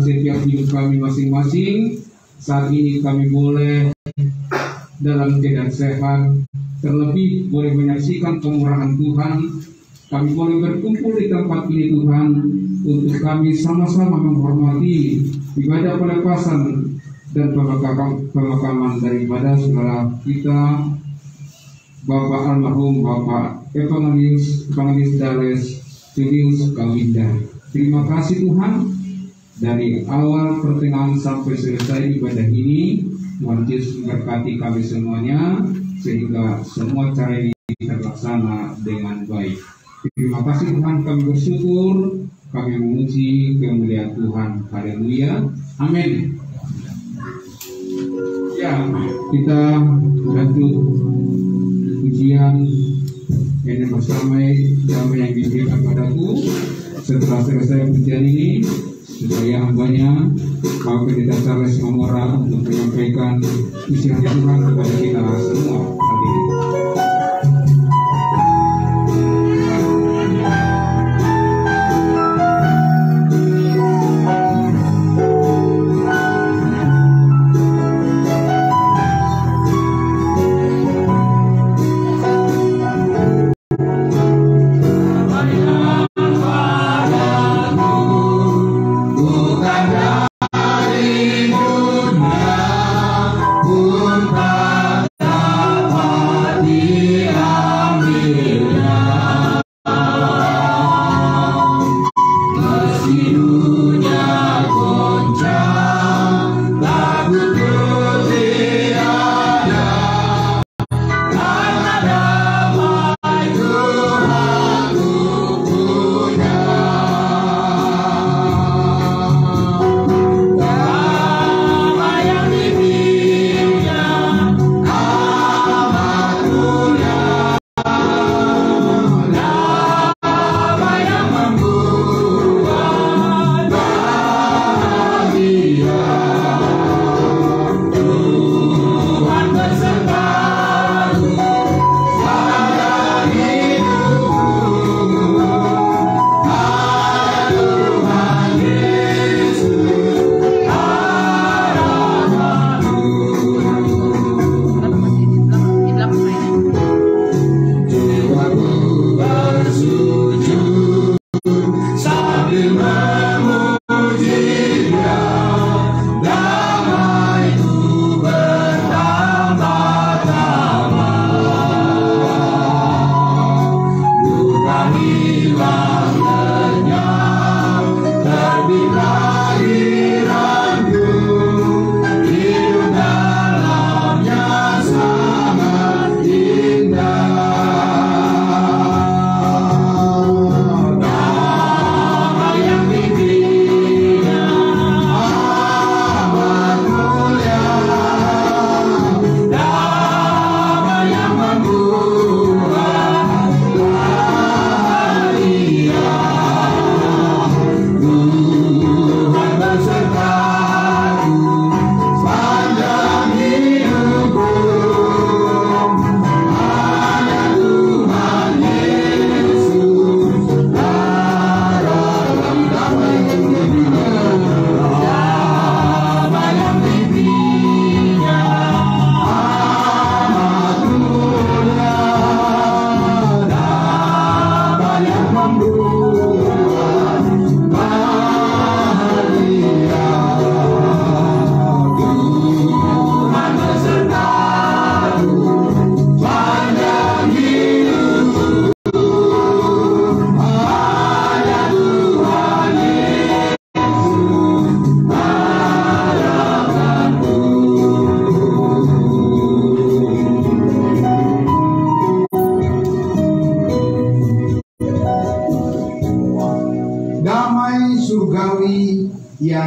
setiap hidup kami masing-masing. Saat ini kami boleh dalam keadaan sehat, terlebih boleh menyaksikan kemurahan Tuhan. Kami boleh berkumpul di tempat ini Tuhan, untuk kami sama-sama menghormati ibadah pelepasan dan pemakaman daripada saudara kita Bapak almarhum Bapak Evangelis Dales Julius Kawinda. Terima kasih Tuhan, dari awal pertengahan sampai selesai ibadah ini Tuhan Yesus memberkati kami semuanya, sehingga semua cara ini terlaksana dengan baik. Terima kasih Tuhan, kami bersyukur, kami memuji kemuliaan Tuhan. Haleluya, amin. Ya, kita lanjut pujian yang bersama damai yang diberikan padaku. Setelah selesai pujian ini, supaya hambanya Bapak Pendeta Charles Mamora untuk menyampaikan pujian Tuhan kepada kita semua hari ini.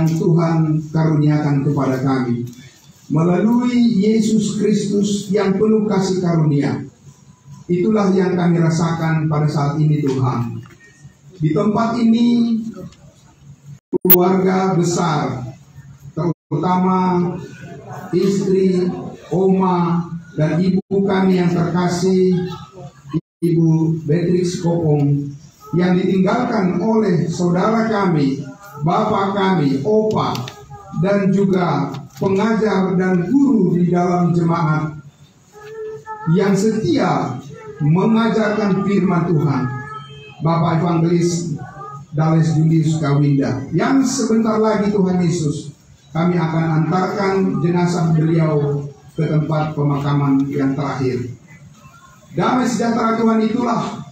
yang Tuhan karuniakan kepada kami melalui Yesus Kristus yang penuh kasih karunia. Itulah yang kami rasakan pada saat ini Tuhan. Di tempat ini keluarga besar, terutama istri, oma, dan ibu kami yang terkasih, Ibu Beatrix Kopong, yang ditinggalkan oleh saudara kami, Bapak kami, Opa, dan juga pengajar dan guru di dalam jemaat yang setia mengajarkan firman Tuhan, Bapak Evangelis Dales Julius Kawinda, yang sebentar lagi Tuhan Yesus kami akan antarkan jenazah beliau ke tempat pemakaman yang terakhir. Damai sejahtera Tuhan itulah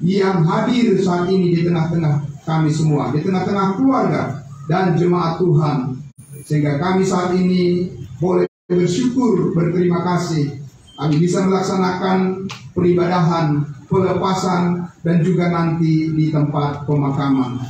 yang hadir saat ini di tengah-tengah kami semua, di tengah-tengah keluarga dan jemaat Tuhan, sehingga kami saat ini boleh bersyukur, berterima kasih kami bisa melaksanakan peribadahan, pelepasan, dan juga nanti di tempat pemakaman.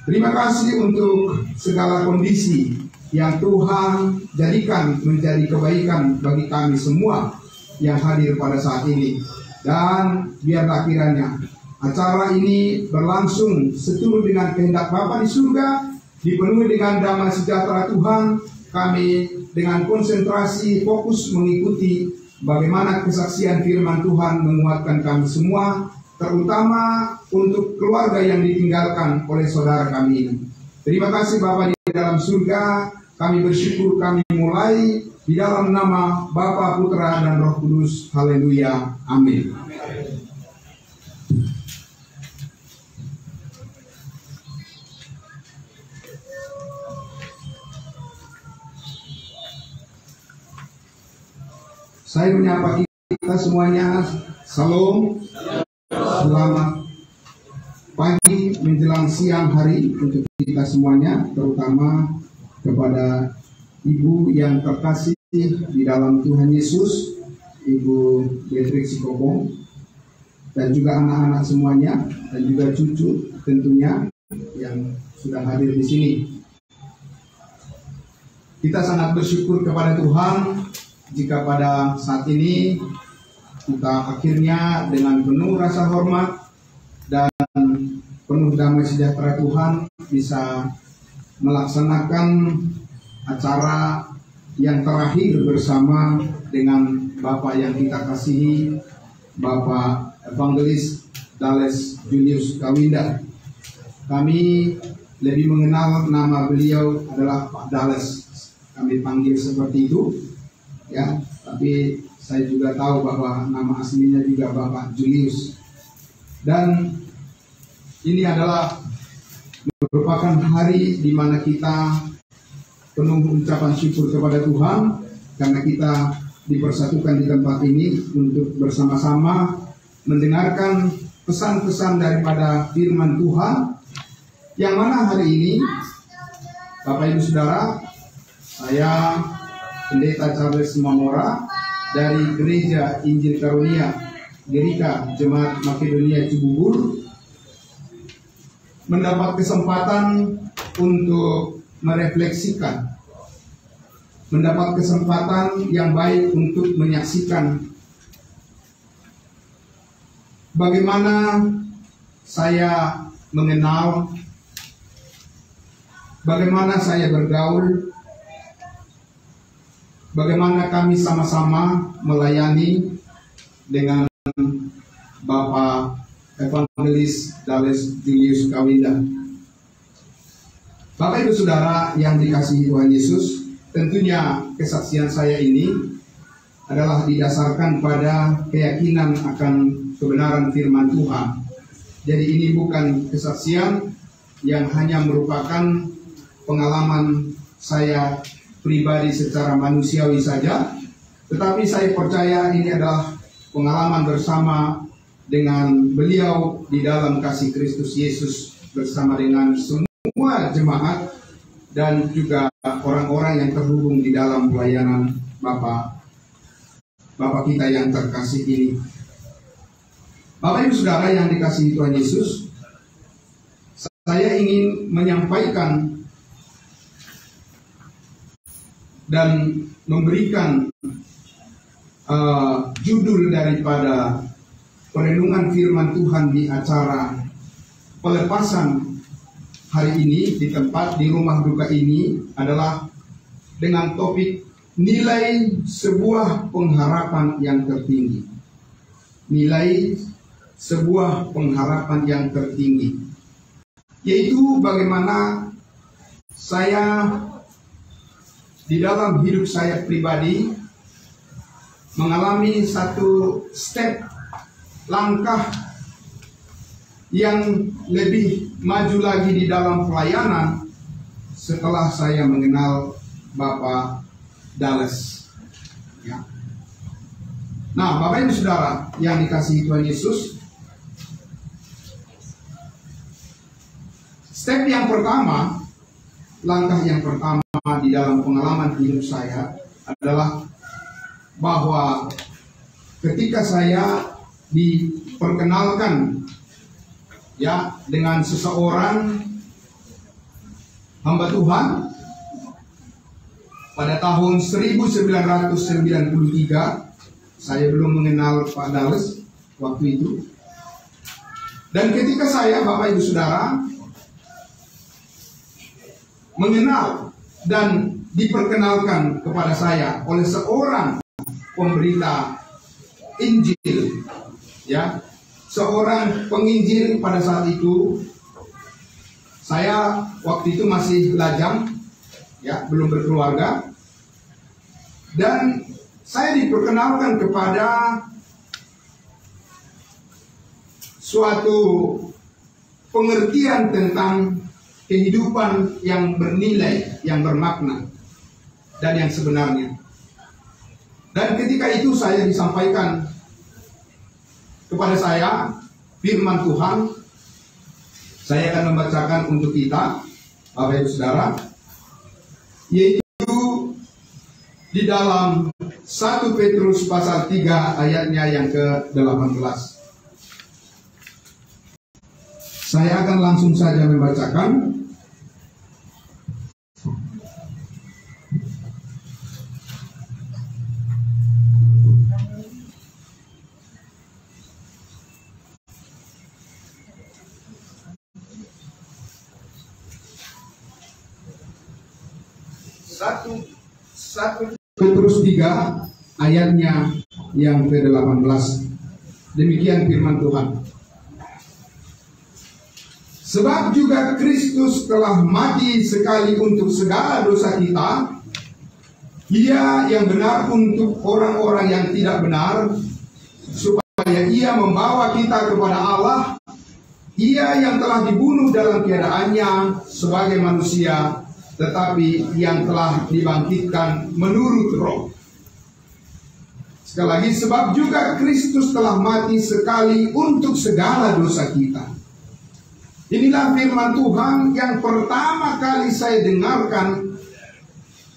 Terima kasih untuk segala kondisi yang Tuhan jadikan menjadi kebaikan bagi kami semua yang hadir pada saat ini. Dan biarlah kiranya acara ini berlangsung seturut dengan kehendak Bapa di surga, dipenuhi dengan damai sejahtera Tuhan. Kami dengan konsentrasi fokus mengikuti bagaimana kesaksian firman Tuhan menguatkan kami semua, terutama untuk keluarga yang ditinggalkan oleh saudara kami ini. Terima kasih Bapa di dalam surga, kami bersyukur kami mulai di dalam nama Bapa, Putra, dan Roh Kudus. Haleluya. Amin. Saya menyapa kita semuanya, Salam, selamat pagi menjelang siang hari untuk kita semuanya, terutama kepada Ibu yang terkasih di dalam Tuhan Yesus, Ibu Beatrix Sikobong, dan juga anak-anak semuanya, dan juga cucu tentunya yang sudah hadir di sini. Kita sangat bersyukur kepada Tuhan jika pada saat ini kita akhirnya dengan penuh rasa hormat dan penuh damai sejahtera Tuhan bisa melaksanakan acara yang terakhir bersama dengan Bapak yang kita kasihi, Bapak Evangelis Dales Julius Kawinda. Kami lebih mengenal nama beliau adalah Pak Dales. Kami panggil seperti itu. Ya, tapi saya juga tahu bahwa nama aslinya juga Bapak Julius. Dan ini adalah merupakan hari di mana kita penuh ucapan syukur kepada Tuhan karena kita dipersatukan di tempat ini untuk bersama-sama mendengarkan pesan-pesan daripada firman Tuhan, yang mana hari ini Bapak Ibu Saudara, saya Pendeta Charles Mamora dari Gereja Injil Karunia Gerika Jemaat Makedonia Cibubur mendapat kesempatan untuk merefleksikan, mendapat kesempatan yang baik untuk menyaksikan bagaimana saya mengenal, bagaimana saya bergaul, bagaimana kami sama-sama melayani dengan Bapak Evangelis Dales Julius Kawinda. Bapak Ibu Saudara yang dikasihi Tuhan Yesus, tentunya kesaksian saya ini adalah didasarkan pada keyakinan akan kebenaran firman Tuhan. Jadi ini bukan kesaksian yang hanya merupakan pengalaman saya pribadi secara manusiawi saja, tetapi saya percaya ini adalah pengalaman bersama dengan beliau di dalam kasih Kristus Yesus, bersama dengan semua jemaat dan juga orang-orang yang terhubung di dalam pelayanan Bapak kita yang terkasih ini. Bapak Ibu Saudara yang dikasihi Tuhan Yesus, saya ingin menyampaikan dan memberikan judul daripada perenungan firman Tuhan di acara pelepasan hari ini di tempat di rumah duka ini adalah dengan topik nilai sebuah pengharapan yang tertinggi. Nilai sebuah pengharapan yang tertinggi, yaitu bagaimana saya di dalam hidup saya pribadi mengalami satu langkah yang lebih maju lagi di dalam pelayanan setelah saya mengenal Bapak Dallas. Ya. Nah, Bapak Ibu Saudara yang dikasihi Tuhan Yesus, langkah yang pertama di dalam pengalaman hidup saya adalah bahwa ketika saya diperkenalkan ya dengan seseorang hamba Tuhan pada tahun 1993, saya belum mengenal Pak Dallas waktu itu. Dan ketika saya, Bapak Ibu Saudara, mengenal dan diperkenalkan kepada saya oleh seorang pemberita Injil, ya, seorang penginjil pada saat itu. Saya waktu itu masih lajang, ya, belum berkeluarga, dan saya diperkenalkan kepada suatu pengertian tentang kehidupan yang bernilai, yang bermakna, dan yang sebenarnya. Dan ketika itu saya disampaikan kepada saya firman Tuhan. Saya akan membacakan untuk kita, Bapak Ibu Saudara, yaitu di dalam 1 Petrus pasal 3 ayatnya yang ke-18. Saya akan langsung saja membacakan. Satu Petrus 3 ayatnya yang ke-18. Demikian firman Tuhan. Sebab juga Kristus telah mati sekali untuk segala dosa kita, Ia yang benar untuk orang-orang yang tidak benar, supaya Ia membawa kita kepada Allah. Ia yang telah dibunuh dalam keadaannya sebagai manusia, tetapi yang telah dibangkitkan menurut roh. Sekali lagi, sebab juga Kristus telah mati sekali untuk segala dosa kita. Inilah firman Tuhan yang pertama kali saya dengarkan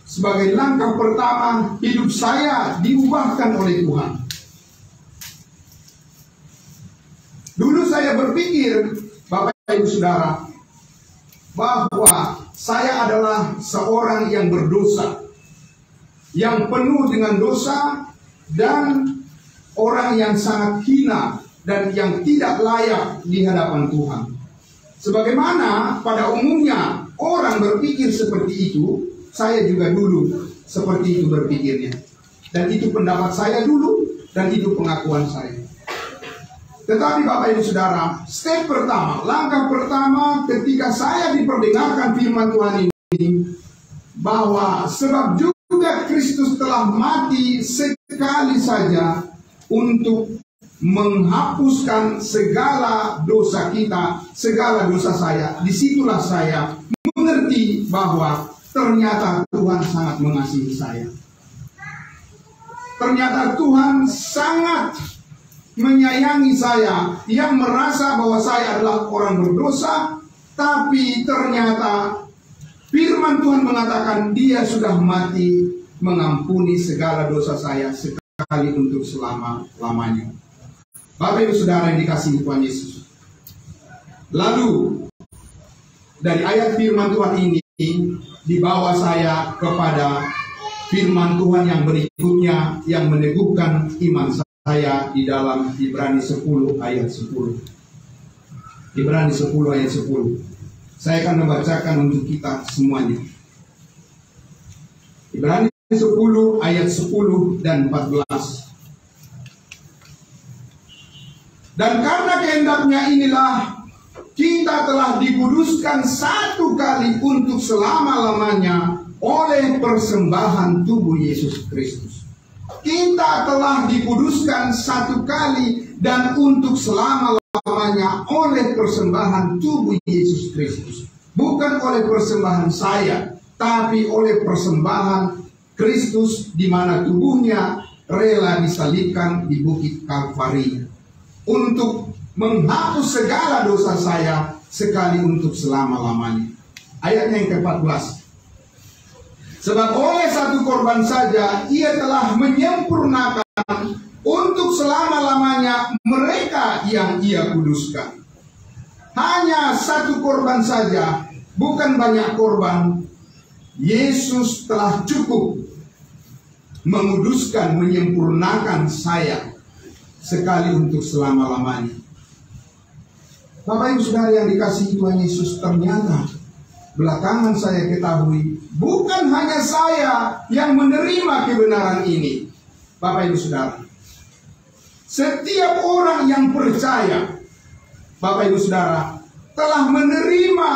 sebagai langkah pertama hidup saya diubahkan oleh Tuhan. Dulu saya berpikir, Bapak Ibu Saudara, bahwa saya adalah seorang yang berdosa, yang penuh dengan dosa, dan orang yang sangat hina dan yang tidak layak di hadapan Tuhan. Sebagaimana pada umumnya orang berpikir seperti itu, saya juga dulu seperti itu berpikirnya. Dan itu pendapat saya dulu, dan itu pengakuan saya. Tetapi Bapak Ibu Saudara, langkah pertama ketika saya diperdengarkan firman Tuhan ini, bahwa sebab juga Kristus telah mati sekali saja untuk menghapuskan segala dosa kita, segala dosa saya. Disitulah saya mengerti bahwa ternyata Tuhan sangat mengasihi saya. Ternyata Tuhan sangat menyayangi saya, yang merasa bahwa saya adalah orang berdosa, tapi ternyata firman Tuhan mengatakan Dia sudah mati mengampuni segala dosa saya sekali untuk selama-lamanya. Bapak Ibu Saudara yang dikasihi Tuhan Yesus. Lalu dari ayat firman Tuhan ini dibawa saya kepada firman Tuhan yang berikutnya yang meneguhkan iman saya di dalam Ibrani 10 ayat 10. Ibrani 10 ayat 10. Saya akan membacakan untuk kita semuanya. Ibrani 10 ayat 10 dan 14. Dan karena kehendaknya inilah kita telah dikuduskan satu kali untuk selama-lamanya oleh persembahan tubuh Yesus Kristus. Kita telah dikuduskan satu kali dan untuk selama-lamanya oleh persembahan tubuh Yesus Kristus. Bukan oleh persembahan saya, tapi oleh persembahan Kristus, di mana tubuhnya rela disalibkan di bukit Kalvari untuk menghapus segala dosa saya sekali untuk selama-lamanya. Ayatnya yang ke-14. Sebab oleh satu korban saja ia telah menyempurnakan untuk selama-lamanya mereka yang ia kuduskan. Hanya satu korban saja, bukan banyak korban. Yesus telah cukup menguduskan, menyempurnakan saya sekali untuk selama-lamanya. Bapak Ibu Saudara yang dikasihi Tuhan Yesus, ternyata belakangan saya ketahui bukan hanya saya yang menerima kebenaran ini. Bapak Ibu Saudara, setiap orang yang percaya, Bapak Ibu Saudara, telah menerima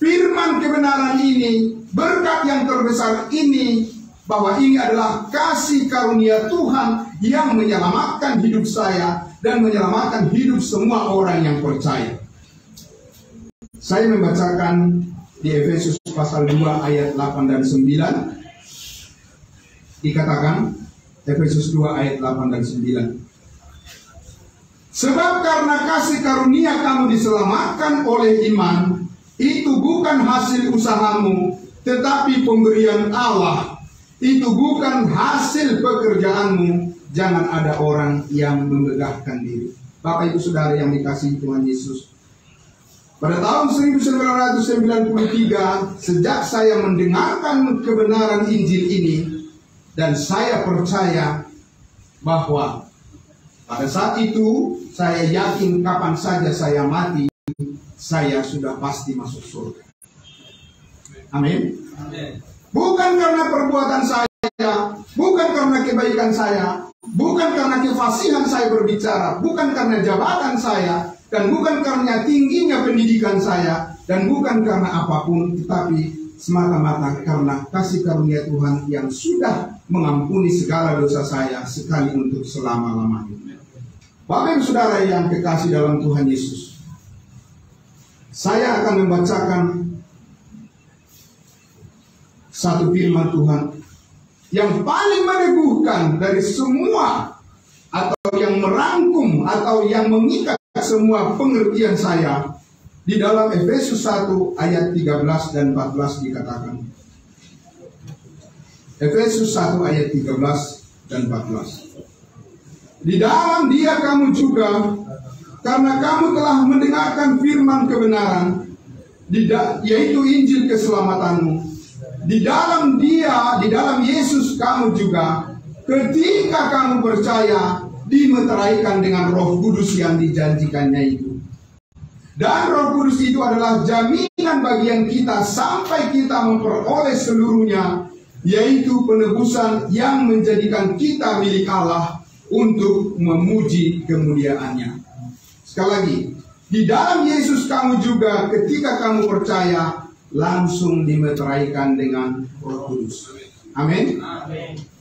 firman kebenaran ini, berkat yang terbesar ini, bahwa ini adalah kasih karunia Tuhan yang menyelamatkan hidup saya dan menyelamatkan hidup semua orang yang percaya. Saya membacakan di Efesus pasal 2 ayat 8 dan 9. Dikatakan, Efesus 2 ayat 8 dan 9. Sebab karena kasih karunia kamu diselamatkan oleh iman, itu bukan hasil usahamu, tetapi pemberian Allah. Itu bukan hasil pekerjaanmu. Jangan ada orang yang memegahkan diri. Bapak Ibu Saudara yang dikasihi Tuhan Yesus, pada tahun 1993, sejak saya mendengarkan kebenaran Injil ini, dan saya percaya bahwa pada saat itu saya yakin kapan saja saya mati, saya sudah pasti masuk surga. Amin. Bukan karena perbuatan saya, bukan karena kebaikan saya, bukan karena kefasihan saya berbicara, bukan karena jabatan saya, dan bukan karena tingginya pendidikan saya, dan bukan karena apapun, tetapi semata-mata karena kasih karunia Tuhan yang sudah mengampuni segala dosa saya sekali untuk selama-lamanya. Bapak Ibu Saudara yang kekasih dalam Tuhan Yesus, saya akan membacakan satu firman Tuhan yang paling meneguhkan dari semua, atau yang merangkum atau yang mengikat semua pengertian saya. Di dalam Efesus 1 ayat 13 dan 14 dikatakan. Efesus 1 ayat 13 dan 14. Di dalam Dia kamu juga, karena kamu telah mendengarkan firman kebenaran, yaitu Injil keselamatanmu. Di dalam Dia, di dalam Yesus kamu juga, ketika kamu percaya, dimeteraikan dengan Roh Kudus yang dijanjikannya itu. Dan Roh Kudus itu adalah jaminan bagian kita sampai kita memperoleh seluruhnya, yaitu penebusan yang menjadikan kita milik Allah untuk memuji kemuliaannya. Sekali lagi, di dalam Yesus kamu juga, ketika kamu percaya, langsung dimeteraikan dengan Roh Kudus. Amin.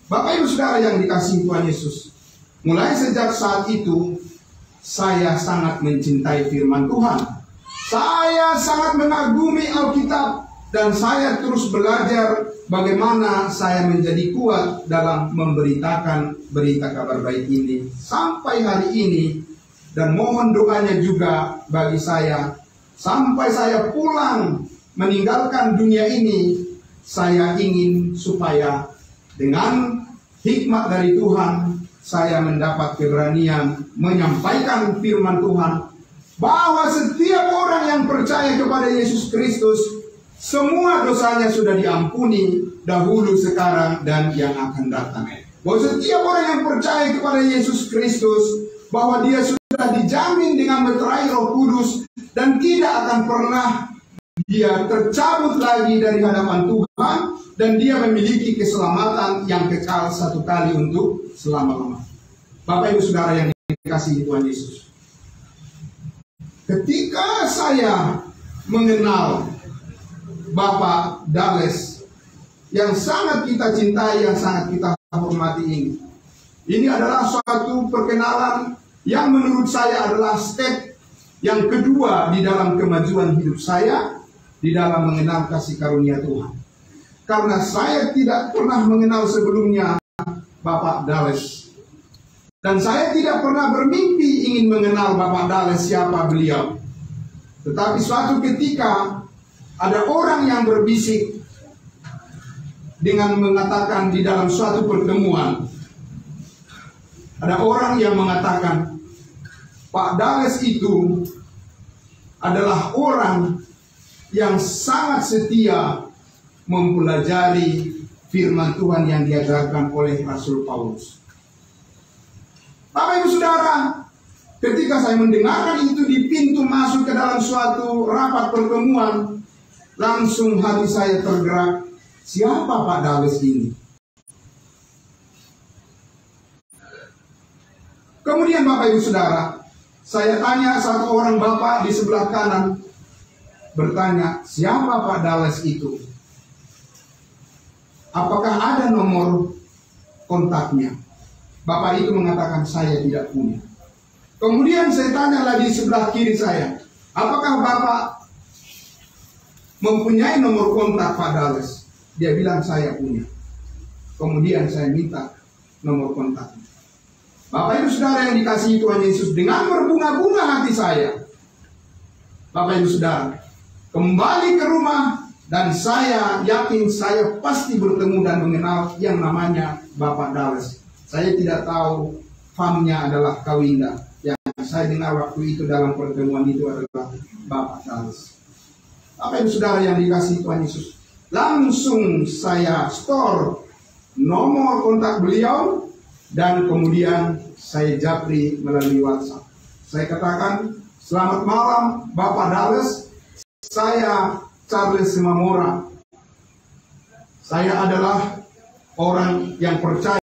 Bapak Ibu Saudara yang dikasihi Tuhan Yesus, mulai sejak saat itu saya sangat mencintai firman Tuhan. Saya sangat mengagumi Alkitab, dan saya terus belajar bagaimana saya menjadi kuat dalam memberitakan berita kabar baik ini sampai hari ini. Dan mohon doanya juga bagi saya sampai saya pulang meninggalkan dunia ini. Saya ingin supaya dengan hikmat dari Tuhan, saya mendapat keberanian menyampaikan firman Tuhan, bahwa setiap orang yang percaya kepada Yesus Kristus, semua dosanya sudah diampuni dahulu, sekarang, dan yang akan datang. Bahwa setiap orang yang percaya kepada Yesus Kristus, bahwa dia sudah dijamin dengan meterai Roh Kudus, dan tidak akan pernah dia tercabut lagi dari hadapan Tuhan, dan dia memiliki keselamatan yang kekal satu kali untuk selama-lamanya. Bapak Ibu Saudara yang dikasihi Tuhan Yesus, ketika saya mengenal Bapak Dales yang sangat kita cintai, yang sangat kita hormati ini adalah suatu perkenalan yang menurut saya adalah step yang kedua di dalam kemajuan hidup saya di dalam mengenal kasih karunia Tuhan. Karena saya tidak pernah mengenal sebelumnya Bapak Dales. Dan saya tidak pernah bermimpi ingin mengenal Bapak Dales siapa beliau. Tetapi suatu ketika ada orang yang berbisik dengan mengatakan di dalam suatu pertemuan, ada orang yang mengatakan Pak Dales itu adalah orang yang sangat setia mempelajari firman Tuhan yang diajarkan oleh Rasul Paulus. Bapak Ibu Saudara, ketika saya mendengarkan itu di pintu masuk ke dalam suatu rapat pertemuan, langsung hati saya tergerak. Siapa Pak Dales ini? Kemudian Bapak Ibu Saudara, saya tanya satu orang bapak di sebelah kanan, bertanya, siapa Pak Dales itu? Apakah ada nomor kontaknya? Bapak itu mengatakan, saya tidak punya. Kemudian saya tanya lagi sebelah kiri saya, apakah Bapak mempunyai nomor kontak Pak Dales? Dia bilang, saya punya. Kemudian saya minta nomor kontaknya. Bapak Ibu Saudara yang dikasihi Tuhan Yesus, dengan berbunga-bunga hati saya, Bapak Ibu Saudara, kembali ke rumah, dan saya yakin saya pasti bertemu dan mengenal yang namanya Bapak Dales. Saya tidak tahu famnya adalah Kawinda. Yang saya dengar waktu itu dalam pertemuan itu adalah Bapak Dales. Bapak Ibu Saudara yang dikasihi Tuhan Yesus, langsung saya store nomor kontak beliau, dan kemudian saya japri melalui WhatsApp. Saya katakan, selamat malam Bapak Dales, saya Charles Simamora. Saya adalah orang yang percaya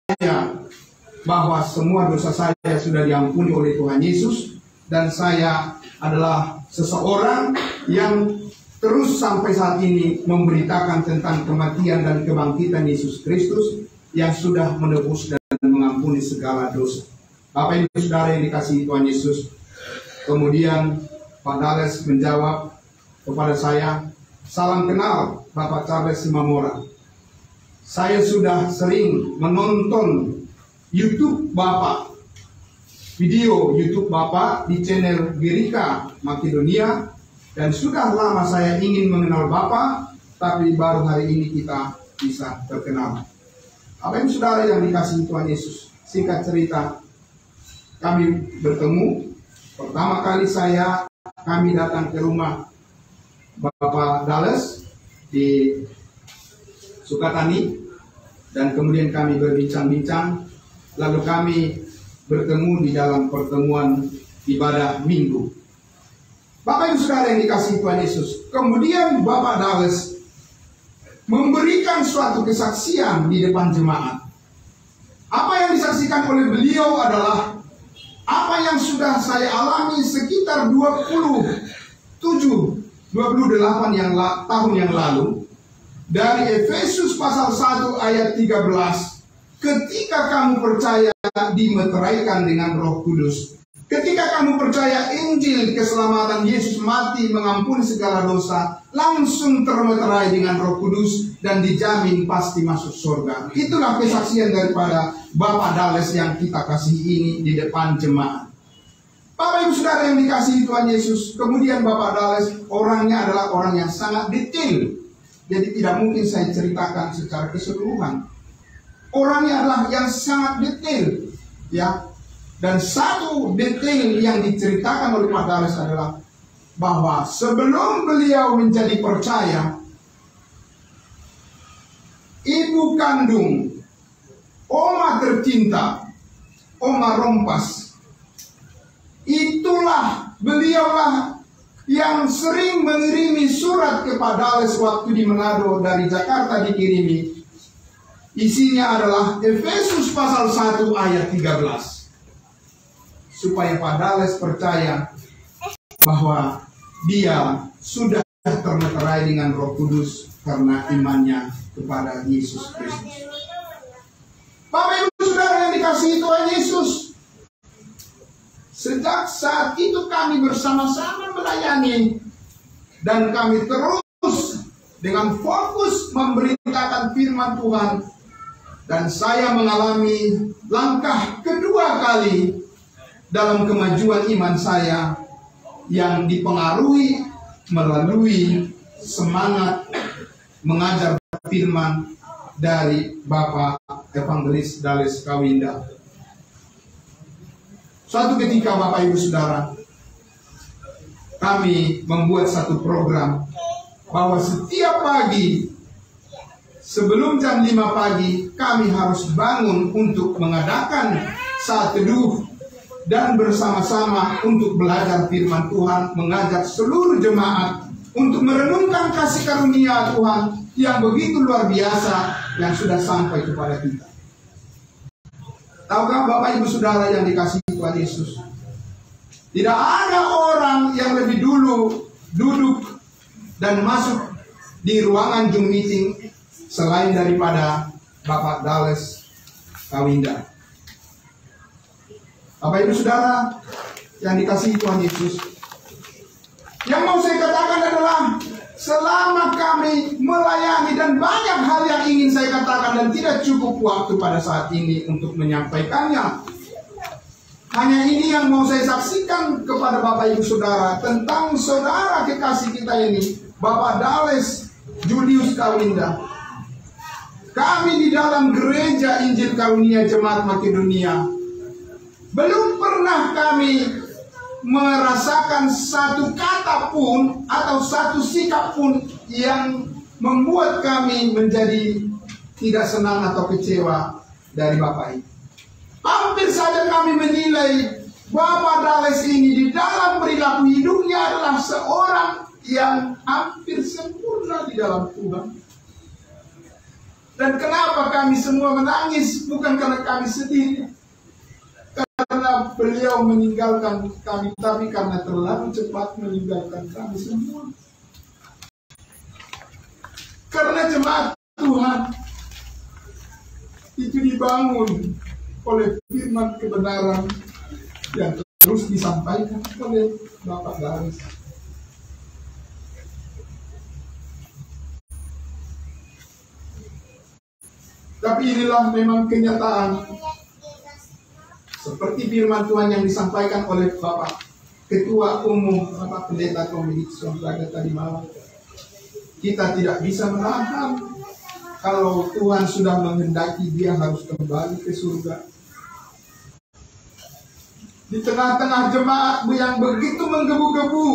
bahwa semua dosa saya sudah diampuni oleh Tuhan Yesus, dan saya adalah seseorang yang terus sampai saat ini memberitakan tentang kematian dan kebangkitan Yesus Kristus yang sudah menebus dan mengampuni segala dosa. Bapak Ibu Saudara yang dikasihi Tuhan Yesus, kemudian Pak Dales menjawab kepada saya, salam kenal Bapak Charles Simamora. Saya sudah sering menonton YouTube Bapak, video YouTube Bapak di channel Gerika Makedonia, dan sudah lama saya ingin mengenal Bapak, tapi baru hari ini kita bisa terkenal. Bapak Ibu Saudara yang dikasihi Tuhan Yesus, singkat cerita, kami bertemu. Pertama kali kami datang ke rumah Bapak Dales di Sukatani, dan kemudian kami berbincang-bincang, lalu kami bertemu di dalam pertemuan ibadah minggu. Bapak Ibu Saudara yang dikasihi Tuhan Yesus, kemudian Bapak Dales memberikan suatu kesaksian di depan jemaat. Apa yang disaksikan oleh beliau adalah apa yang sudah saya alami sekitar 28 tahun yang lalu. Dari Efesus pasal 1 ayat 13, ketika kamu percaya dimeteraikan dengan Roh Kudus. Ketika kamu percaya Injil keselamatan Yesus mati mengampuni segala dosa, langsung termeterai dengan Roh Kudus dan dijamin pasti masuk surga. Itulah kesaksian daripada Bapak Dales yang kita kasihi ini di depan jemaat. Bapak Ibu Saudara yang dikasihi Tuhan Yesus, kemudian Bapak Dales orangnya adalah orang yang sangat detail. Jadi tidak mungkin saya ceritakan secara keseluruhan. Orangnya adalah yang sangat detail, ya. Dan satu detail yang diceritakan oleh Pak Dales adalah bahwa sebelum beliau menjadi percaya, ibu kandung, oma tercinta, Oma Rompas, itulah beliaulah yang sering mengirimi surat kepada Dales waktu di Manado dari Jakarta dikirimi. Isinya adalah Efesus pasal 1 ayat 13. Supaya Pak Dales percaya bahwa dia sudah termeterai dengan Roh Kudus karena imannya kepada Yesus Kristus. Bapak Ibu Saudara yang dikasihi Tuhan Yesus, sejak saat itu kami bersama-sama melayani dan kami terus dengan fokus memberitakan firman Tuhan, dan saya mengalami langkah kedua kali dalam kemajuan iman saya yang dipengaruhi melalui semangat mengajar firman dari Bapak Evangelis Dales Kawinda. Suatu ketika Bapak Ibu Saudara, kami membuat satu program bahwa setiap pagi sebelum jam 5 pagi kami harus bangun untuk mengadakan saat teduh dan bersama-sama untuk belajar firman Tuhan, mengajak seluruh jemaat untuk merenungkan kasih karunia Tuhan yang begitu luar biasa yang sudah sampai kepada kita. Tahukah Bapak Ibu Saudara yang dikasihi Tuhan Yesus, tidak ada orang yang lebih dulu duduk dan masuk di ruangan Zoom meeting selain daripada Bapak Dales Kawinda. Bapak Ibu Saudara yang dikasihi Tuhan Yesus, yang mau saya katakan adalah selama kami melayani, dan banyak hal yang ingin saya katakan dan tidak cukup waktu pada saat ini untuk menyampaikannya. Hanya ini yang mau saya saksikan kepada Bapak Ibu Saudara tentang saudara kekasih kita ini, Bapak Dales Julius Kawinda. Kami di dalam gereja Injil Karunia Jemaat Makedonia belum pernah kami merasakan satu kata pun atau satu sikap pun yang membuat kami menjadi tidak senang atau kecewa dari Bapak ini. Hampir saja kami menilai Bapak Dales ini di dalam perilaku hidupnya adalah seorang yang hampir sempurna di dalam Tuhan. Dan kenapa kami semua menangis? Bukan karena kami sedih, karena beliau meninggalkan kami, tapi karena terlalu cepat meninggalkan kami semua. Karena jemaat Tuhan itu dibangun oleh firman kebenaran yang terus disampaikan oleh Bapak Dales. Tapi inilah memang kenyataan. Seperti firman Tuhan yang disampaikan oleh Bapak Ketua Umum, Bapak Pendeta Komunik Sonraga tadi malam. Kita tidak bisa menahan. Kalau Tuhan sudah menghendaki, dia harus kembali ke surga. Di tengah-tengah jemaat yang begitu menggebu-gebu,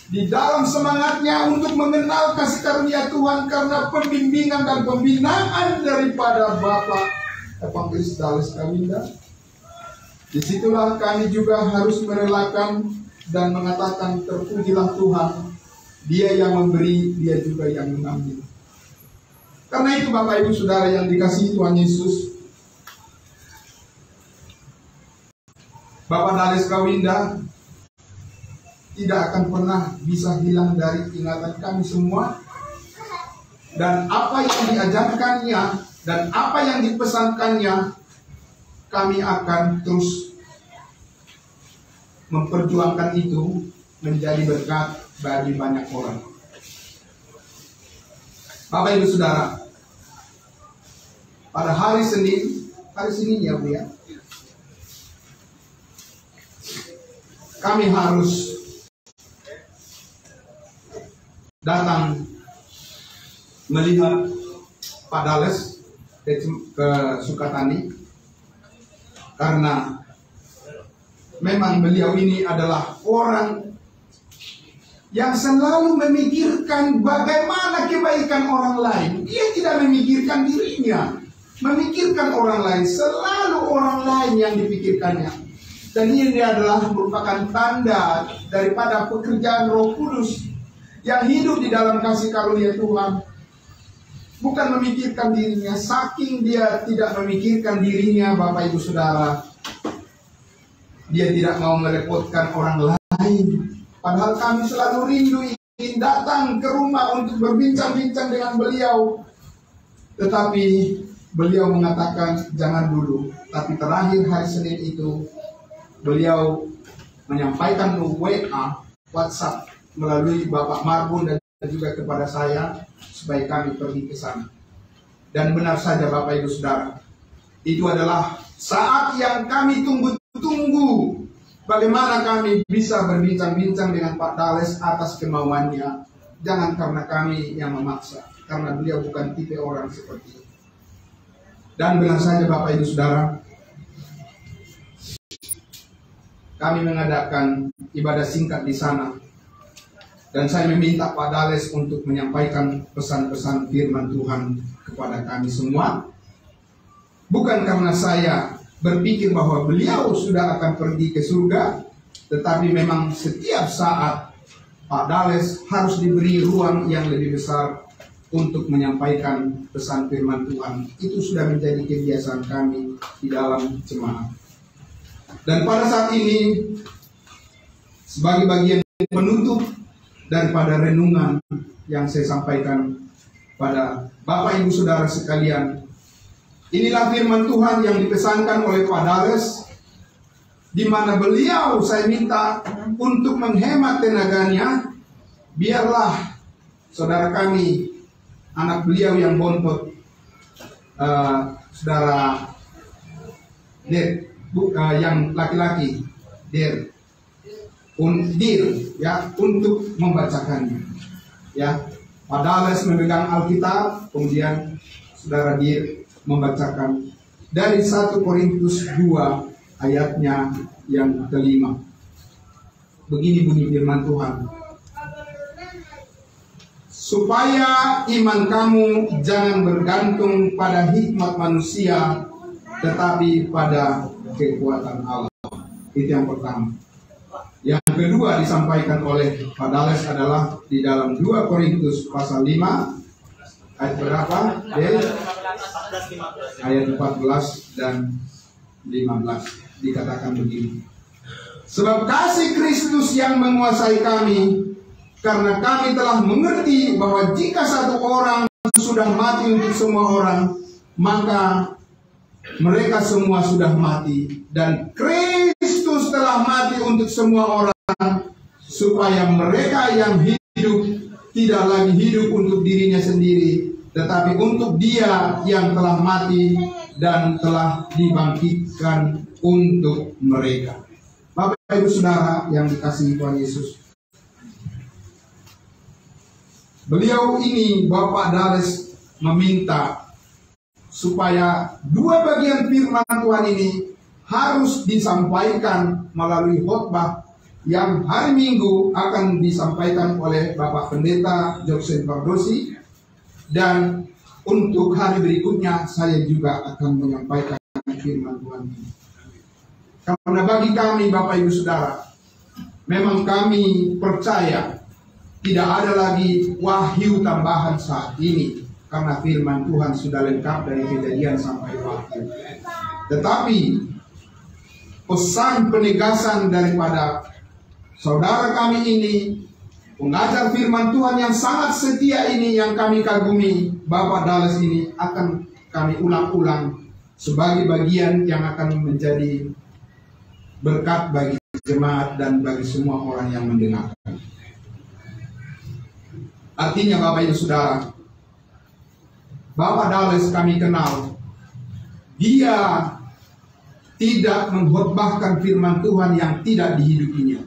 di dalam semangatnya untuk mengenal kasih karunia Tuhan karena pembimbingan dan pembinaan daripada Bapak Evangelis Dales Kawinda, disitulah kami juga harus merelakan dan mengatakan terpujilah Tuhan, Dia yang memberi, Dia juga yang mengambil. Karena itu Bapak Ibu Saudara yang dikasihi Tuhan Yesus, Bapak Dales Kawinda tidak akan pernah bisa hilang dari ingatan kami semua. Dan apa yang diajarkannya dan apa yang dipesankannya, kami akan terus memperjuangkan itu menjadi berkat bagi banyak orang. Bapak Ibu Saudara, pada hari Senin ya Bu ya, kami harus datang melihat Pak Dales ke Sukatani, karena memang beliau ini adalah orang yang selalu memikirkan bagaimana kebaikan orang lain. Dia tidak memikirkan dirinya, memikirkan orang lain. Selalu orang lain yang dipikirkannya. Dan ini adalah merupakan tanda daripada pekerjaan Roh Kudus yang hidup di dalam kasih karunia Tuhan. Bukan memikirkan dirinya. Saking dia tidak memikirkan dirinya, Bapak Ibu Saudara, dia tidak mau merepotkan orang lain. Padahal kami selalu rindu ingin datang ke rumah untuk berbincang-bincang dengan beliau. Tetapi beliau mengatakan jangan dulu. Tapi terakhir hari Senin itu beliau menyampaikan WA, WhatsApp melalui Bapak Marbun dan juga kepada saya supaya kami pergi ke sana. Dan benar saja Bapak Ibu Saudara, itu adalah saat yang kami tunggu-tunggu. Bagaimana kami bisa berbincang-bincang dengan Pak Dales atas kemauannya. Jangan karena kami yang memaksa, karena beliau bukan tipe orang seperti itu. Dan benar saja Bapak Ibu Saudara, kami mengadakan ibadah singkat di sana. Dan saya meminta Pak Dales untuk menyampaikan pesan-pesan firman Tuhan kepada kami semua. Bukan karena saya berpikir bahwa beliau sudah akan pergi ke surga, tetapi memang setiap saat Pak Dales harus diberi ruang yang lebih besar untuk menyampaikan pesan firman Tuhan. Itu sudah menjadi kebiasaan kami di dalam jemaat. Dan pada saat ini, sebagai bagian penutup daripada renungan yang saya sampaikan pada Bapak Ibu Saudara sekalian, inilah firman Tuhan yang dipesankan oleh Pak Dales, di mana beliau saya minta untuk menghemat tenaganya. Biarlah saudara kami, anak beliau yang bontot, saudara Der, yang laki-laki, Der, Dir, ya, untuk membacakannya. Ya, Pak Dales memegang Alkitab, kemudian saudara Dir membacakan dari 1 Korintus 2 ayatnya yang kelima. Begini bunyi firman Tuhan. Supaya iman kamu jangan bergantung pada hikmat manusia, tetapi pada kekuatan Allah. Itu yang pertama. Yang kedua disampaikan oleh Pak Dales adalah di dalam 2 Korintus pasal 5 ayat berapa? Ayat 14 dan 15 dikatakan begini. Sebab kasih Kristus yang menguasai kami, karena kami telah mengerti bahwa jika satu orang sudah mati untuk semua orang, maka mereka semua sudah mati. Dan Kristus telah mati untuk semua orang, supaya mereka yang hidup tidak lagi hidup untuk dirinya sendiri, tetapi untuk Dia yang telah mati dan telah dibangkitkan untuk mereka. Bapak Ibu Saudara yang dikasihi Tuhan Yesus, beliau ini, Bapak Dales, meminta supaya dua bagian firman Tuhan ini harus disampaikan melalui khotbah yang hari Minggu akan disampaikan oleh Bapak Pendeta Joksen Pardosi, dan untuk hari berikutnya saya juga akan menyampaikan firman Tuhan ini. Karena bagi kami Bapak Ibu Saudara, memang kami percaya tidak ada lagi wahyu tambahan saat ini, karena firman Tuhan sudah lengkap dari Kejadian sampai Wahyu. Tetapi pesan penegasan daripada saudara kami ini, pengajar firman Tuhan yang sangat setia ini, yang kami kagumi, Bapak Dales ini, akan kami ulang-ulang sebagai bagian yang akan menjadi berkat bagi jemaat dan bagi semua orang yang mendengarkan. Artinya Bapak Ibu Saudara, Bapak Dales kami kenal, dia tidak mengkhotbahkan firman Tuhan yang tidak dihidupinya.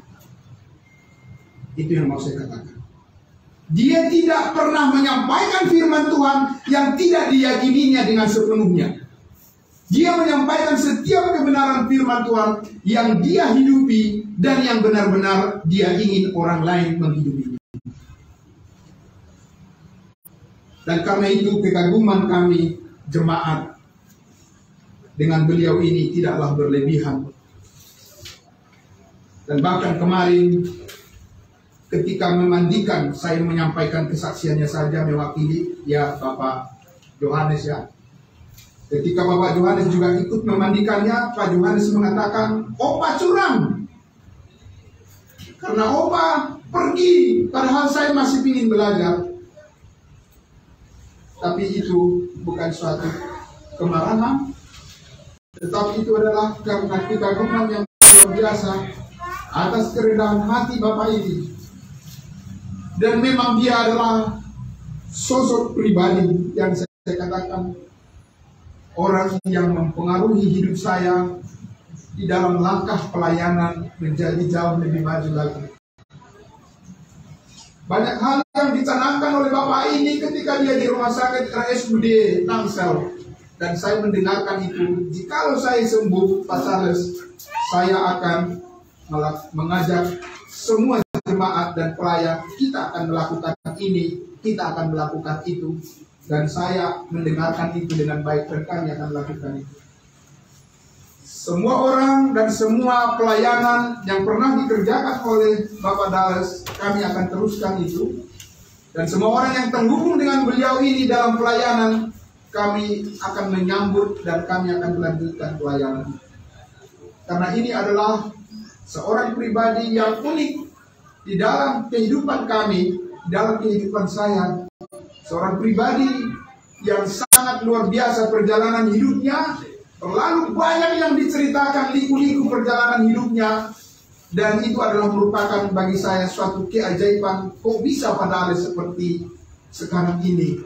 Itu yang mau saya katakan. Dia tidak pernah menyampaikan firman Tuhan yang tidak diyakininya dengan sepenuhnya. Dia menyampaikan setiap kebenaran firman Tuhan yang dia hidupi dan yang benar-benar dia ingin orang lain menghidupinya. Dan karena itu kekaguman kami jemaat dengan beliau ini tidaklah berlebihan. Dan bahkan kemarin ketika memandikan, saya menyampaikan kesaksiannya saja mewakili ya Bapak Yohanes ya. Ketika Bapak Yohanes juga ikut memandikannya, Pak Yohanes mengatakan, "Oh Pak curang, karena opa pergi, padahal saya masih ingin belajar. Tapi itu bukan suatu kemarahan, tetapi itu adalah karena kekaguman yang luar biasa atas kerendahan hati Bapak ini. Dan memang dia adalah sosok pribadi yang saya katakan orang yang mempengaruhi hidup saya di dalam langkah pelayanan menjadi jauh lebih maju lagi. Banyak hal yang dicanangkan oleh Bapak ini ketika dia di rumah sakit RSUD Tangsel. Dan saya mendengarkan itu, jikalau saya sembuh, Pak Charles, saya akan mengajak semua jemaat dan pelayan, kita akan melakukan ini, kita akan melakukan itu. Dan saya mendengarkan itu dengan baik, dan kami akan melakukan itu. Semua orang dan semua pelayanan yang pernah dikerjakan oleh Bapak Dales, kami akan teruskan itu. Dan semua orang yang terhubung dengan beliau ini dalam pelayanan, kami akan menyambut dan kami akan melanjutkan pelayanan. Karena ini adalah seorang pribadi yang unik di dalam kehidupan kami, dalam kehidupan saya. Seorang pribadi yang sangat luar biasa perjalanan hidupnya. Terlalu banyak yang diceritakan liku-liku perjalanan hidupnya. Dan itu adalah merupakan bagi saya suatu keajaiban. Kok bisa pada hari seperti sekarang ini?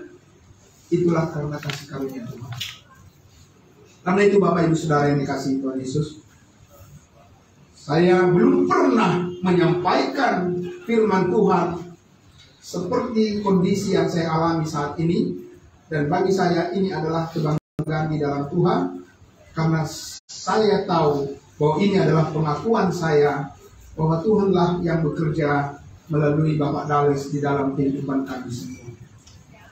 Itulah karena kasih karunia Tuhan. Karena itu Bapak Ibu Saudara yang dikasihi Tuhan Yesus, saya belum pernah menyampaikan firman Tuhan seperti kondisi yang saya alami saat ini. Dan bagi saya ini adalah kebanggaan di dalam Tuhan. Karena saya tahu bahwa ini adalah pengakuan saya bahwa Tuhanlah yang bekerja melalui Bapak Dales di dalam kehidupan kami semua.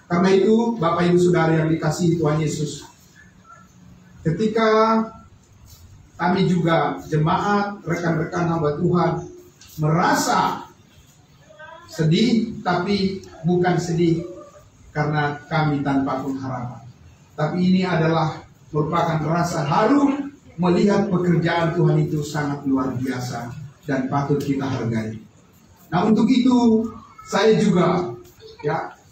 Karena itu Bapak Ibu Saudara yang dikasihi Tuhan Yesus, ketika kami juga jemaat, rekan-rekan hamba Tuhan merasa sedih, tapi bukan sedih karena kami tanpa pengharapan. Tapi ini adalah merupakan rasa haru melihat pekerjaan Tuhan itu sangat luar biasa dan patut kita hargai. Nah, untuk itu saya juga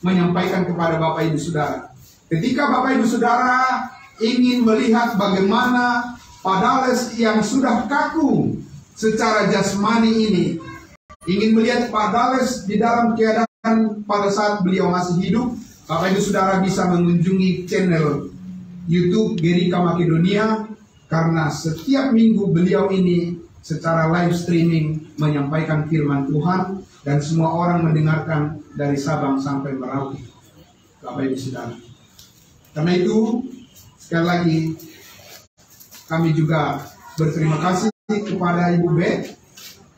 menyampaikan kepada Bapak Ibu Saudara, ketika Bapak Ibu Saudara ingin melihat bagaimana Pak Dales yang sudah kaku secara jasmani ini, ingin melihat Pak Dales di dalam keadaan pada saat beliau masih hidup, Bapak Ibu Saudara bisa mengunjungi channel YouTube Gerika Makedonia, karena setiap minggu beliau ini secara live streaming menyampaikan firman Tuhan dan semua orang mendengarkan dari Sabang sampai Merauke, Bapak Ibu Saudara. Karena itu sekali lagi kami juga berterima kasih kepada Ibu Bet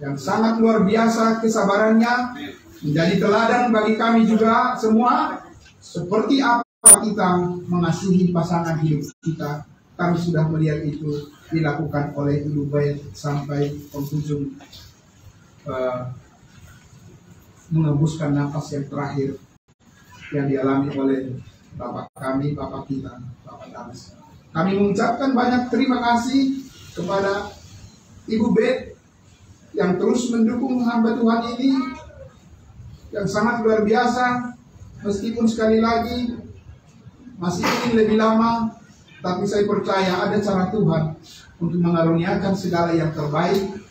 yang sangat luar biasa kesabarannya, menjadi teladan bagi kami juga semua. Seperti apa kita mengasihi pasangan hidup kita, kami sudah melihat itu dilakukan oleh Ibu Bet sampai penghujung mengembuskan nafas yang terakhir yang dialami oleh Bapak kami, Bapak kita, Bapak Dales. Kami mengucapkan banyak terima kasih kepada Ibu Bet yang terus mendukung hamba Tuhan ini, yang sangat luar biasa. Meskipun sekali lagi masih ingin lebih lama, tapi saya percaya ada cara Tuhan untuk mengaruniakan segala yang terbaik.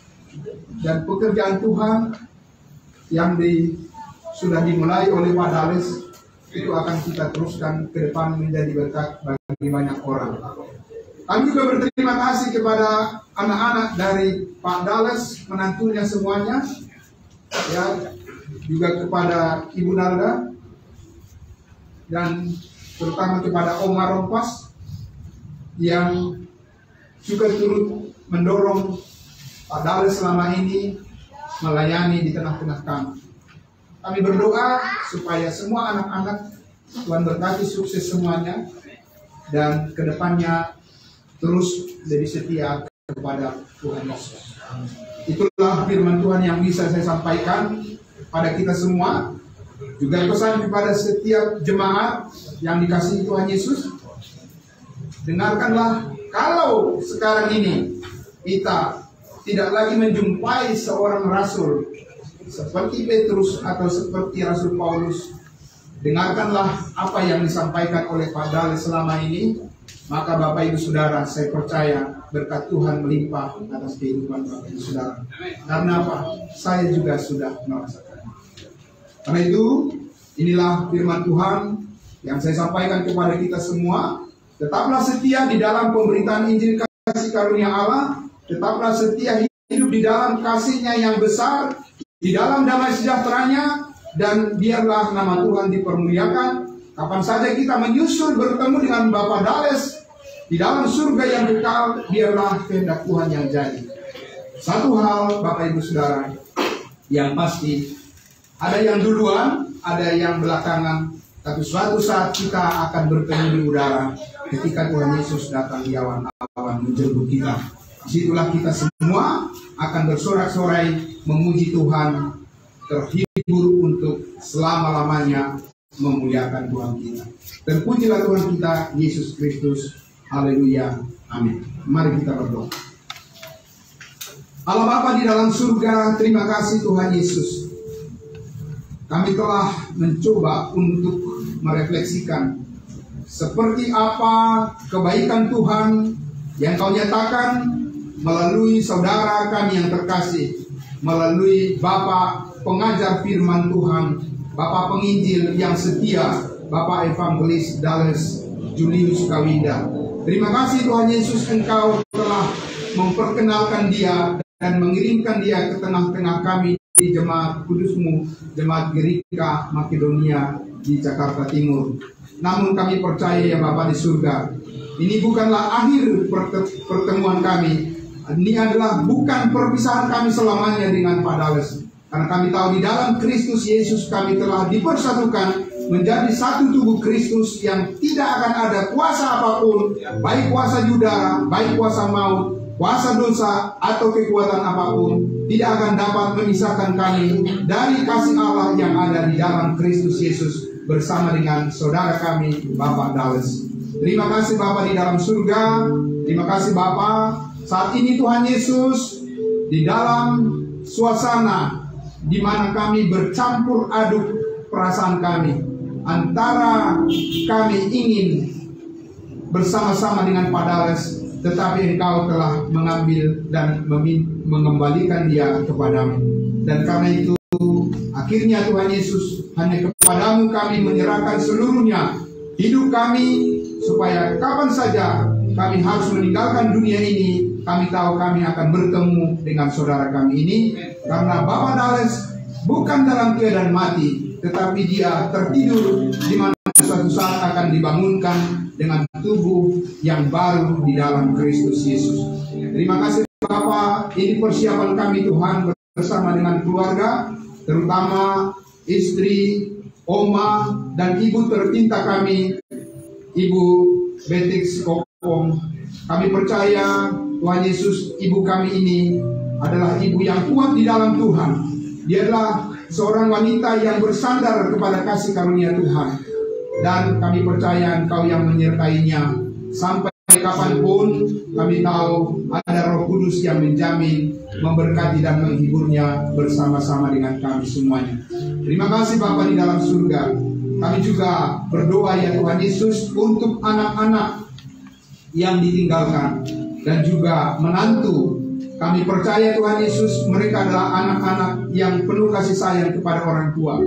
Dan pekerjaan Tuhan yang sudah dimulai oleh Pak Dales itu akan kita teruskan ke depan menjadi berkat bagi banyak orang. Kami juga berterima kasih kepada anak-anak dari Pak Dales, menantunya semuanya, juga kepada Ibu Nalda, dan terutama kepada Omar Rompas yang juga turut mendorong Pak Dales selama ini melayani di tengah-tengah kami. Kami berdoa supaya semua anak-anak Tuhan berkati sukses semuanya, dan kedepannya terus lebih setia kepada Tuhan Yesus. Itulah firman Tuhan yang bisa saya sampaikan pada kita semua. Juga pesan kepada setiap jemaat yang dikasihi Tuhan Yesus, dengarkanlah, kalau sekarang ini kita tidak lagi menjumpai seorang rasul seperti Petrus atau seperti Rasul Paulus, dengarkanlah apa yang disampaikan oleh Pak Dales selama ini. Maka Bapak Ibu Saudara, saya percaya berkat Tuhan melimpah atas kehidupan Bapak Ibu Saudara. Karena apa? Saya juga sudah merasakan. Karena itu, inilah firman Tuhan yang saya sampaikan kepada kita semua. Tetaplah setia di dalam pemberitaan Injil kasih karunia Allah. Tetaplah setia hidup di dalam kasih-Nya yang besar, di dalam damai sejahteranya, dan biarlah nama Tuhan dipermuliakan. Kapan saja kita menyusul bertemu dengan Bapak Dales di dalam surga yang kekal, biarlah kehendak Tuhan yang jadi. Satu hal Bapak Ibu Saudara, yang pasti ada yang duluan, ada yang belakangan, tapi suatu saat kita akan bertemu di udara ketika Tuhan Yesus datang di awan-awan menjemput kita. Disitulah kita semua akan bersorak-sorai memuji Tuhan, terhibur untuk selama-lamanya memuliakan Tuhan kita. Terpujilah Tuhan kita Yesus Kristus. Haleluya. Amin. Mari kita berdoa. Allah Bapa di dalam surga, terima kasih Tuhan Yesus. Kami telah mencoba untuk merefleksikan seperti apa kebaikan Tuhan yang Kau nyatakan melalui saudara kami yang terkasih, melalui Bapak pengajar firman Tuhan, Bapak penginjil yang setia, Bapak Evangelis Dales Julius Kawinda. Terima kasih Tuhan Yesus, Engkau telah memperkenalkan dia dan mengirimkan dia ke tengah-tengah kami di jemaat kudus-Mu, jemaat Gerika Makedonia di Jakarta Timur. Namun kami percaya ya Bapa di surga, ini bukanlah akhir pertemuan kami. Ini adalah bukan perpisahan kami selamanya dengan Pak Dales. Karena kami tahu di dalam Kristus Yesus kami telah dipersatukan menjadi satu tubuh Kristus yang tidak akan ada kuasa apapun, baik kuasa udara, baik kuasa maut, kuasa dosa atau kekuatan apapun, tidak akan dapat memisahkan kami dari kasih Allah yang ada di dalam Kristus Yesus bersama dengan saudara kami Bapak Dales. Terima kasih Bapak di dalam surga. Terima kasih Bapak. Saat ini Tuhan Yesus di dalam suasana di mana kami bercampur aduk perasaan kami, antara kami ingin bersama-sama dengan Pak Dales, tetapi Engkau telah mengambil dan mengembalikan dia kepadamu. Dan karena itu akhirnya Tuhan Yesus, hanya kepadamu kami menyerahkan seluruhnya hidup kami, supaya kapan saja kami harus meninggalkan dunia ini, kami tahu kami akan bertemu dengan saudara kami ini. Karena Bapak Dales bukan dalam keadaan mati, tetapi dia tertidur, di mana suatu saat akan dibangunkan dengan tubuh yang baru di dalam Kristus Yesus. Terima kasih Bapak. Ini persiapan kami Tuhan bersama dengan keluarga, terutama istri, oma, dan ibu tercinta kami, Ibu Betix Kopong. Kami percaya Tuhan Yesus, ibu kami ini adalah ibu yang kuat di dalam Tuhan. Dia adalah seorang wanita yang bersandar kepada kasih karunia Tuhan. Dan kami percaya Engkau yang menyertainya sampai kapanpun. Kami tahu ada Roh Kudus yang menjamin, memberkati dan menghiburnya bersama-sama dengan kami semuanya. Terima kasih Bapa di dalam surga. Kami juga berdoa ya Tuhan Yesus untuk anak-anak yang ditinggalkan dan juga menantu. Kami percaya Tuhan Yesus, mereka adalah anak-anak yang penuh kasih sayang kepada orang tua.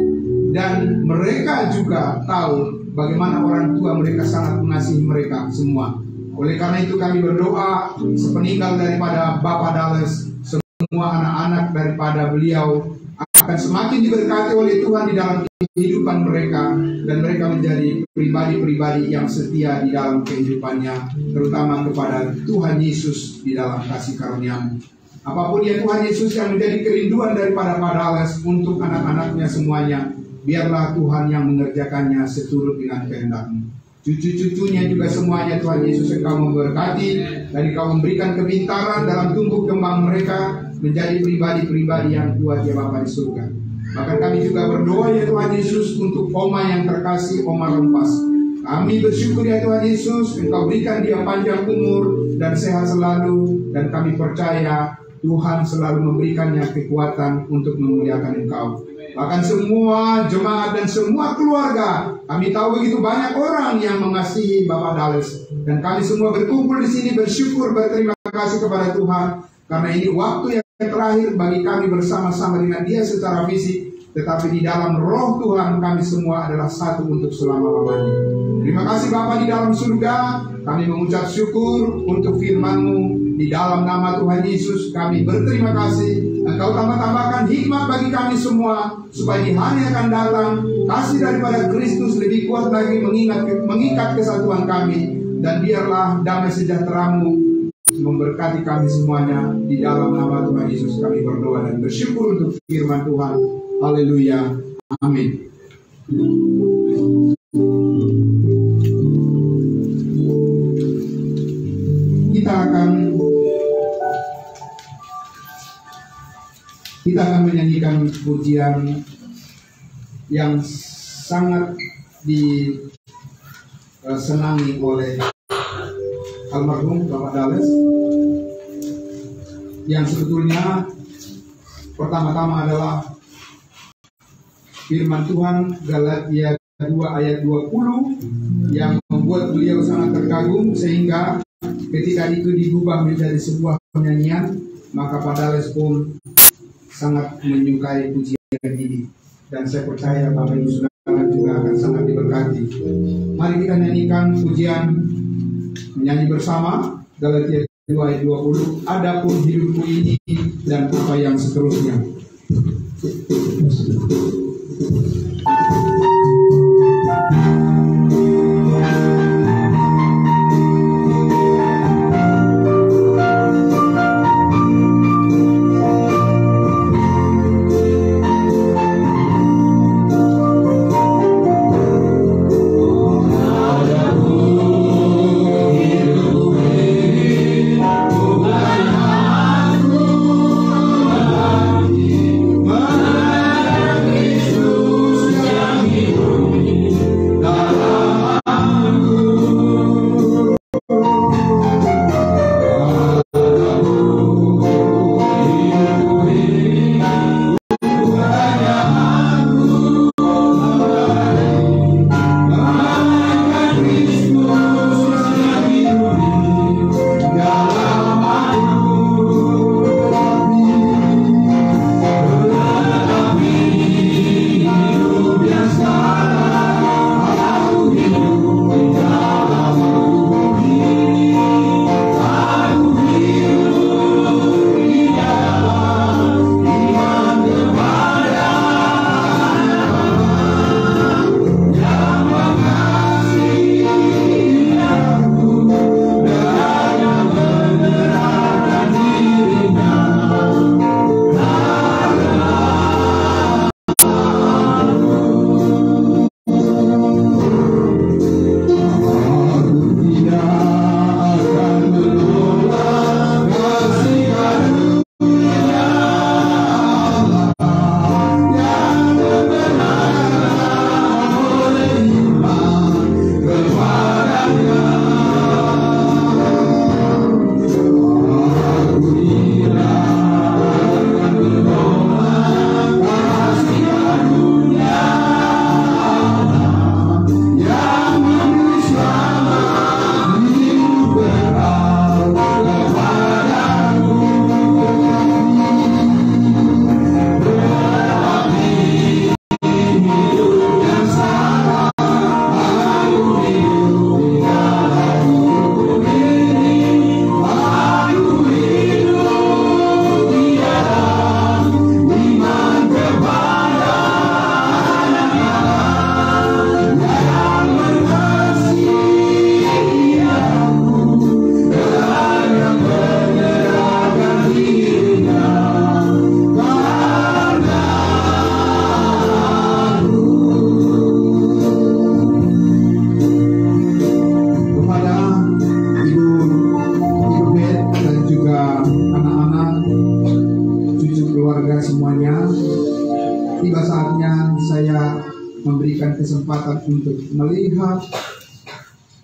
Dan mereka juga tahu bagaimana orang tua mereka sangat mengasihi mereka semua. Oleh karena itu kami berdoa, sepeninggal daripada Bapak Dales, semua anak-anak daripada beliau akan semakin diberkati oleh Tuhan di dalam kehidupan mereka, dan mereka menjadi pribadi-pribadi yang setia di dalam kehidupannya, terutama kepada Tuhan Yesus di dalam kasih karunia-Mu. Apapun ya Tuhan Yesus yang menjadi kerinduan daripada Pak Dales untuk anak-anaknya semuanya, biarlah Tuhan yang mengerjakannya seturut dengan kehendak-Mu. Cucu-cucunya juga semuanya Tuhan Yesus Engkau memberkati, dan Engkau memberikan kepintaran dalam tumbuh kembang mereka menjadi pribadi-pribadi yang kuat ya Bapa di surga. Bahkan kami juga berdoa ya Tuhan Yesus untuk Oma yang terkasih, Oma Rompas. Kami bersyukur ya Tuhan Yesus, Engkau berikan dia panjang umur dan sehat selalu, dan kami percaya Tuhan selalu memberikannya kekuatan untuk memuliakan Engkau. Bahkan semua jemaat dan semua keluarga, kami tahu begitu banyak orang yang mengasihi Bapak Dales, dan kami semua berkumpul di sini bersyukur, berterima kasih kepada Tuhan karena ini waktu yang terakhir bagi kami bersama-sama dengan Dia secara fisik, tetapi di dalam roh Tuhan kami semua adalah satu untuk selama-lamanya. Terima kasih Bapa di dalam surga, kami mengucap syukur untuk firman-Mu. Di dalam nama Tuhan Yesus kami berterima kasih. Engkau tambah-tambahkan hikmat bagi kami semua, supaya di hari akan datang kasih daripada Kristus lebih kuat lagi mengikat kesatuan kami. Dan biarlah damai sejahtera-Mu memberkati kami semuanya. Di dalam nama Tuhan Yesus kami berdoa dan bersyukur untuk firman Tuhan. Haleluya. Amin. Kita akan menyanyikan pujian yang sangat disenangi oleh almarhum Bapak Dales, yang sebetulnya pertama-tama adalah firman Tuhan Galatia 2 ayat 20 yang membuat beliau sangat terkagum, sehingga ketika itu diubah menjadi sebuah penyanyian, maka Pak Dales pun sangat menyukai pujian ini, dan saya percaya Bapak Ibu Saudara juga akan sangat diberkati. Mari kita nyanyikan pujian, menyanyi bersama Galatia 2 ayat 20. Adapun hidupku ini dan apa yang seterusnya.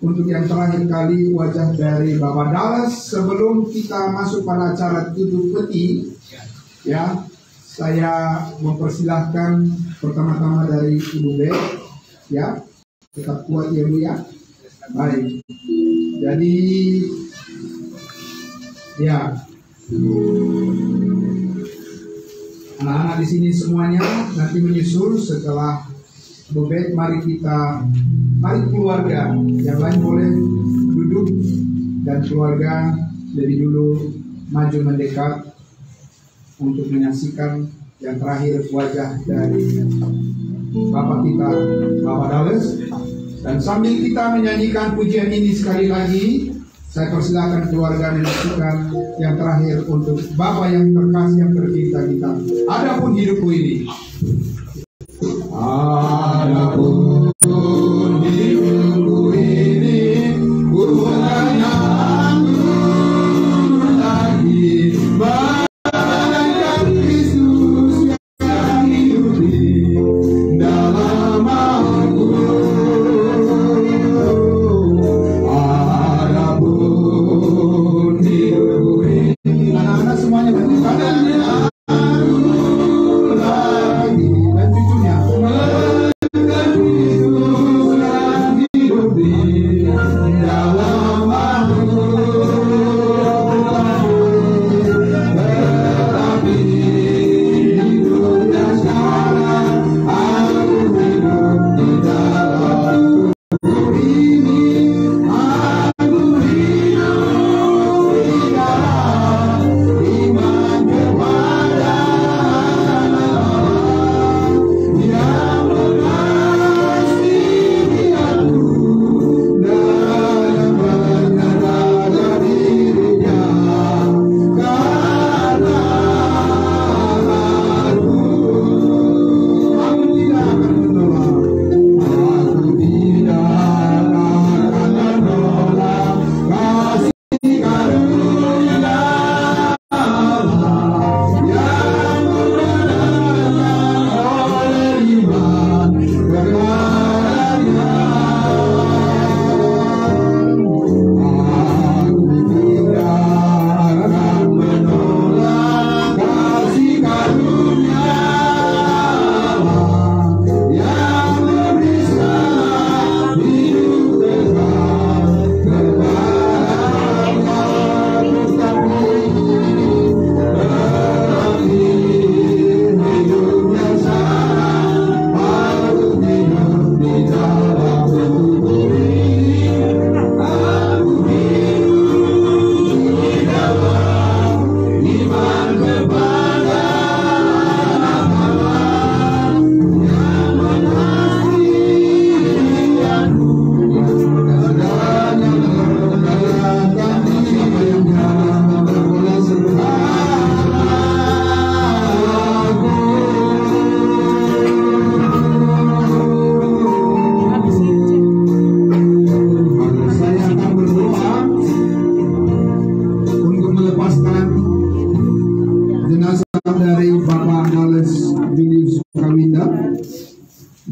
untuk yang terakhir kali wajah dari Bapak Dallas. Sebelum kita masuk pada acara tutup peti, ya, saya mempersilahkan pertama-tama dari Ibu B, ya, tetap kuat ya Bu ya. Baik, jadi ya, anak-anak di sini semuanya nanti menyusul setelah Bu B. Mari keluarga yang lain boleh duduk dan keluarga lebih dulu maju mendekat untuk menyaksikan yang terakhir wajah dari Bapak kita, Bapak Dallas. Dan sambil kita menyanyikan pujian ini sekali lagi, saya persilakan keluarga menyaksikan yang terakhir untuk Bapak yang terkasih yang tercinta kita. Adapun hidupku ini, adapun hidupku ini, ku hanya lagi bagaikan Kristus yang hidup di dalam aku. Adapun hidupku ini, anak-anak semuanya berkata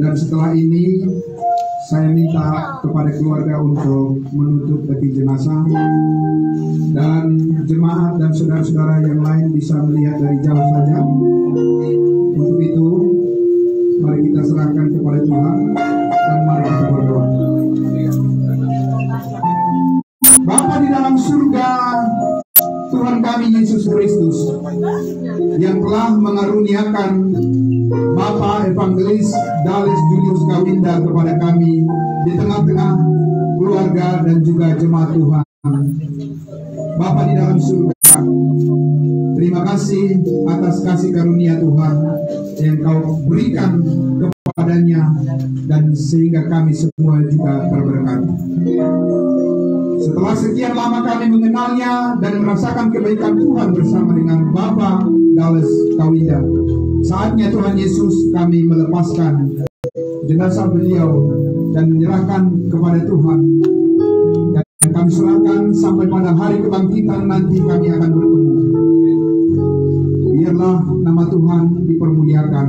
dan setelah ini saya minta kepada keluarga untuk menutup peti jenazah dan jemaat dan saudara-saudara yang lain bisa melihat dari jauh saja. Untuk itu mari kita serahkan kepada Tuhan dan mari kita berdoa. Bapa di dalam surga, Tuhan kami Yesus Kristus yang telah mengaruniakan Bapak Evangelis Dallas Julius Kawinda kepada kami di tengah-tengah keluarga dan juga jemaat Tuhan. Bapak di dalam surga, terima kasih atas kasih karunia Tuhan yang Kau berikan kepadanya dan sehingga kami semua juga terberkati. Setelah sekian lama kami mengenalnya dan merasakan kebaikan Tuhan bersama dengan Bapak Dallas Kawinda, saatnya Tuhan Yesus kami melepaskan jenazah beliau dan menyerahkan kepada Tuhan. Dan kami serahkan sampai pada hari kebangkitan nanti kami akan bertemu. Biarlah nama Tuhan dipermuliakan.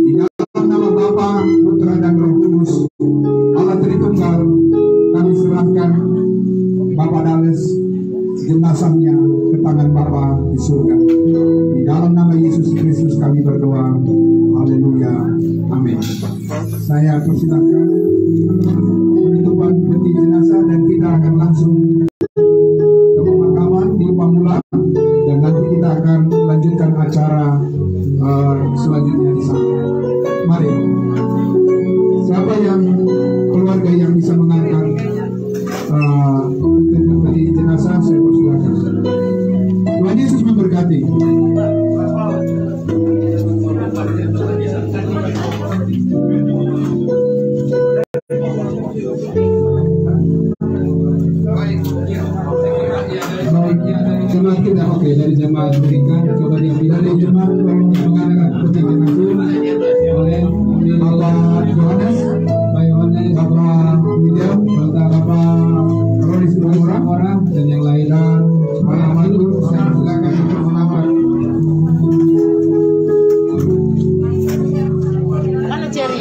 Di dalam nama Bapa, Putra dan Roh Kudus, Allah Tritunggal, kami serahkan Haleluya. Amin. Saya persilakan penutupan peti jenazah dan kita akan langsung ke pemakaman di Pamulang dan nanti kita akan lanjutkan acara selanjutnya di sana. Mari. Siapa yang keluarga yang bisa mengangkat peti jenazah, saya persilakan. Tuhan Yesus memberkati. Jemaat kita, oke, dari jemaat berikan, coba diambil dari jemaat mengangkat peti jenazah oleh Bapak Yohanes, Bapak William, Bapak Roris orang dan yang lain. Dan Mandur, saya silakan untuk mengangkat. Mana cari?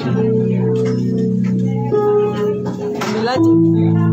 Ambil aja.